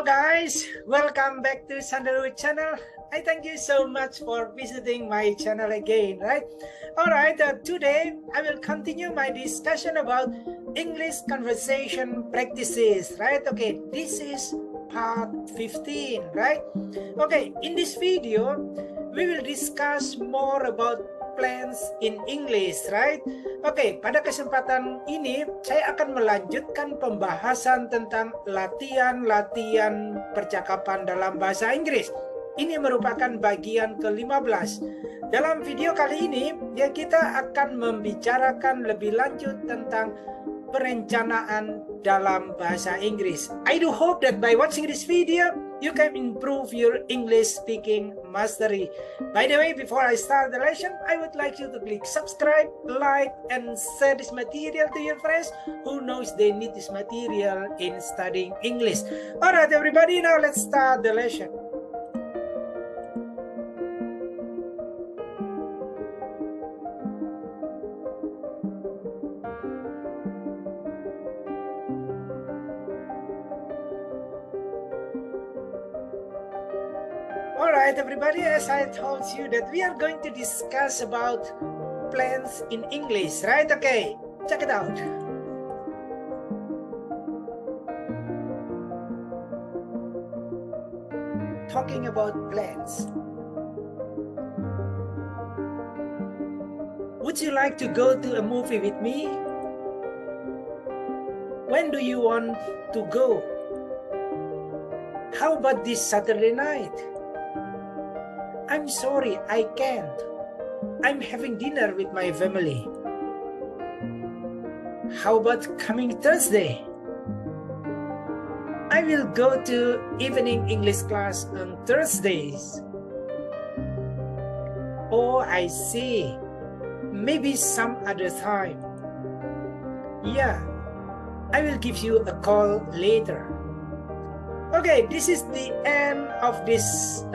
Hello guys, welcome back to Sandalwood channel. I thank you so much for visiting my channel again, right? Alright, today I will continue my discussion about English conversation practices, right? Okay, this is part 15, right? Okay, in this video, we will discuss more about plans in English, right? Oke, pada kesempatan ini saya akan melanjutkan pembahasan tentang latihan-latihan percakapan dalam bahasa Inggris. Ini merupakan bagian ke-15. Dalam video kali ini, ya kita akan membicarakan lebih lanjut tentang perencanaan dalam bahasa Inggris. I do hope that by watching this video, you can improve your English speaking mastery. By the way, before I start the lesson, I would like you to click subscribe, like, and share this material to your friends who knows they need this material in studying English. Alright everybody, now let's start the lesson. Alright everybody, as I told you that we are going to discuss about plans in English, right? Okay, check it out. Talking about plans. Would you like to go to a movie with me? When do you want to go? How about this Saturday night? I'm sorry, I can't. I'm having dinner with my family. How about coming Thursday? I will go to evening English class on Thursdays. Oh, I see. Maybe some other time. Yeah, I will give you a call later. Okay, this is the end of this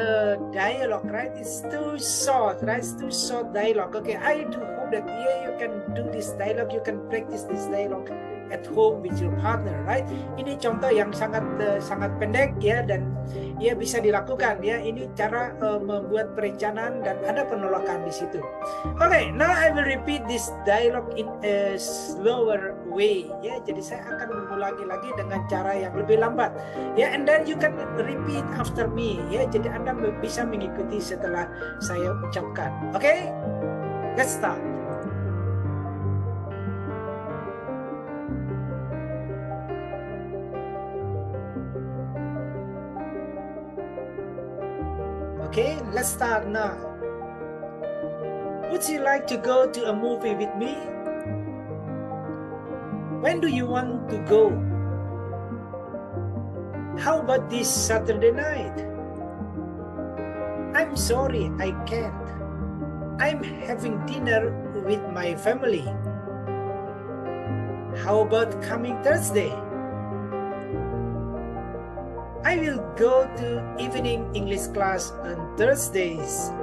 dialogue, right? It's too short, right? It's too short dialogue. Okay, I do hope that you can do this dialogue, you can practice this dialogue at home with your partner, right? Ini contoh yang sangat pendek ya, dan ya bisa dilakukan ya. Ini cara membuat perencanaan dan ada penolakan di situ. Okay, now I will repeat this dialogue in a slower way ya. Jadi saya akan mengulangi lagi dengan cara yang lebih lambat ya, and then you can repeat after me ya. Jadi Anda bisa mengikuti setelah saya ucapkan. Okay, let's start. Okay, let's start now. Would you like to go to a movie with me? When do you want to go? How about this Saturday night? I'm sorry, I can't. I'm having dinner with my family. How about coming Thursday? I will go to evening English class on Thursdays.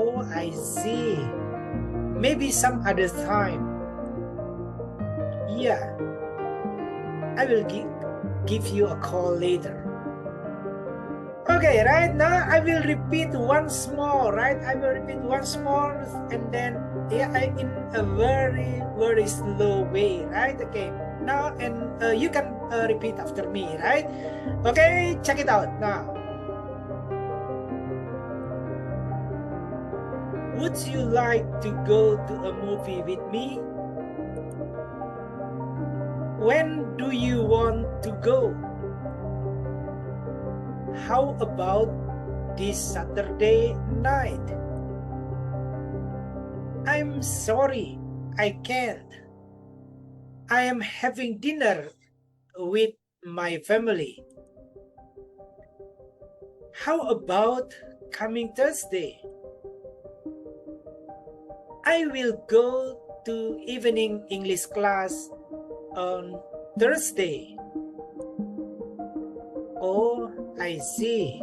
Oh, I see. Maybe some other time. Yeah, I will give you a call later. Okay, right now I will repeat once more, right? I will repeat once more and then yeah, in a very, very slow way, right? Okay, now and you can repeat after me, right? Okay, check it out now. Would you like to go to a movie with me? When do you want to go? How about this Saturday night? I'm sorry, I can't. I am having dinner with my family. How about coming Thursday? I will go to evening English class on Thursday. Oh, I see.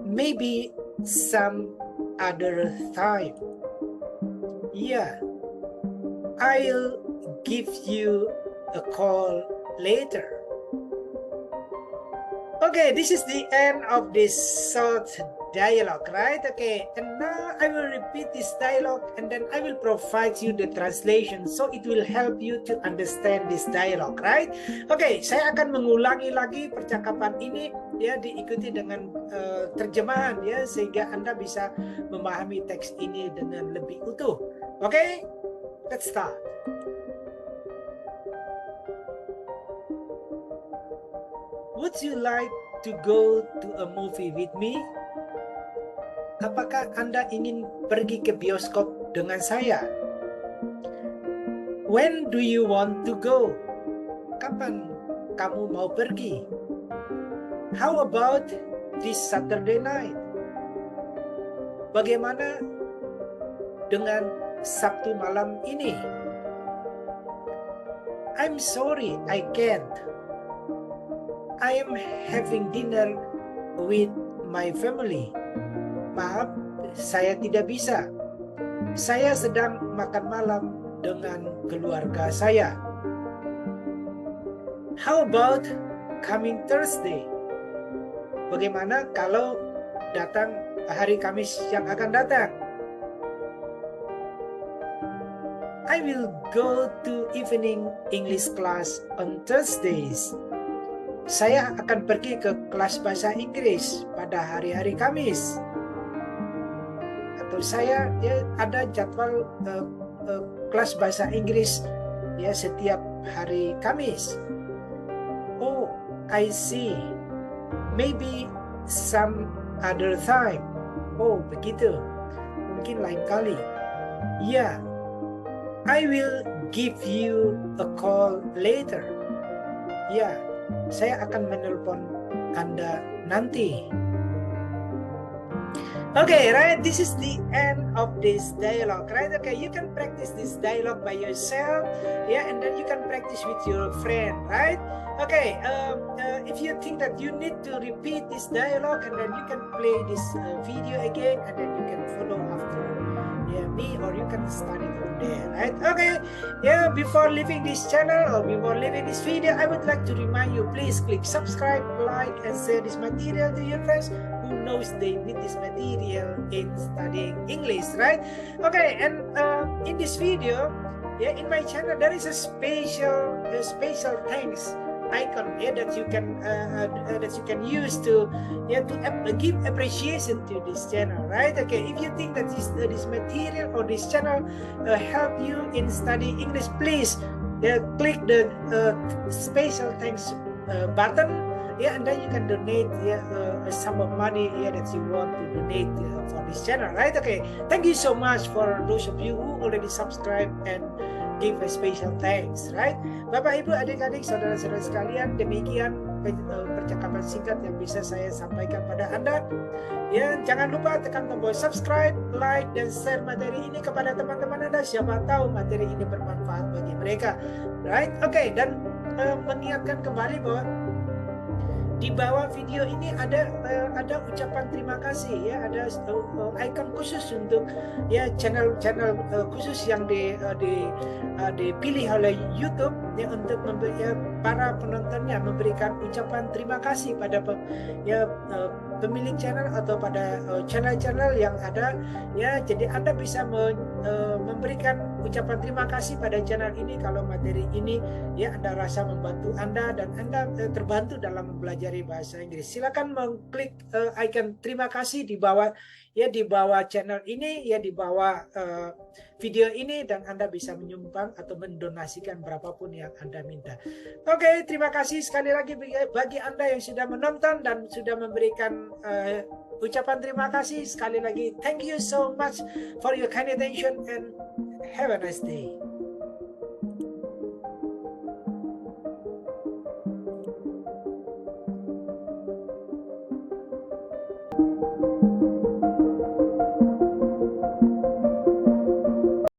Maybe some other time. Yeah, I'll give you a call later. Okay, this is the end of this short dialogue, right? Okay, and now I will repeat this dialogue and then I will provide you the translation so it will help you to understand this dialogue, right? Okay, saya akan mengulangi lagi percakapan ini ya, diikuti dengan terjemahan ya, sehingga Anda bisa memahami teks ini dengan lebih utuh. Okay, let's start. Would you like to go to a movie with me? Apakah Anda ingin pergi ke bioskop dengan saya? When do you want to go? Kapan kamu mau pergi? How about this Saturday night? Bagaimana dengan Sabtu malam ini? I'm sorry, I can't. I am having dinner with my family. Maaf, saya tidak bisa. Saya sedang makan malam dengan keluarga saya. How about coming Thursday? Bagaimana kalau datang hari Kamis yang akan datang? I will go to evening English class on Thursdays. Saya akan pergi ke kelas bahasa Inggris pada hari-hari Kamis. Atau saya ya, ada jadwal kelas bahasa Inggris ya setiap hari Kamis. Oh, I see. Maybe some other time. Oh, begitu. Mungkin lain kali. Ya, I will give you a call later. Ya, saya akan menelpon Anda nanti. Okay, right? This is the end of this dialogue, right? Okay, you can practice this dialogue by yourself, yeah, and then you can practice with your friend, right? Okay, if you think that you need to repeat this dialogue, and then you can play this video again, and then you can follow after me, or you can study from there, right? Okay, yeah, before leaving this channel or before leaving this video, I would like to remind you, please click subscribe, like, and share this material to your friends who knows they need this material in studying English, right? Okay, and in this video, yeah, in my channel there is a special thanks icon here that you can use to give appreciation to this channel, right? Okay, if you think that this material or this channel help you in studying English, please click the special thanks button, yeah, and then you can donate a sum of money that you want to donate for this channel, right? Okay, thank you so much for those of you who already subscribe and give a special thanks, right? Bapak, Ibu, adik-adik, saudara-saudara sekalian, demikian percakapan singkat yang bisa saya sampaikan pada Anda. Ya, jangan lupa tekan tombol subscribe, like, dan share materi ini kepada teman-teman Anda. Siapa tahu materi ini bermanfaat bagi mereka, right? Oke, dan mengingatkan kembali bahwa di bawah video ini ada ucapan terima kasih, ya, ada icon khusus untuk ya channel khusus yang dipilih oleh YouTube ya, untuk para penontonnya memberikan ucapan terima kasih pada pemilik channel atau pada channel-channel yang ada, ya. Jadi Anda bisa memberikan ucapan terima kasih pada channel ini kalau materi ini ya Anda rasa membantu Anda dan Anda terbantu dalam mempelajari bahasa Inggris. Silakan mengklik icon terima kasih di bawah channel ini, ya, di bawah video ini, dan Anda bisa menyumbang atau mendonasikan berapapun yang Anda minta. Oke, terima kasih sekali lagi bagi Anda yang sudah menonton dan sudah memberikan ucapan terima kasih. Sekali lagi, thank you so much for your kind attention and have a nice day.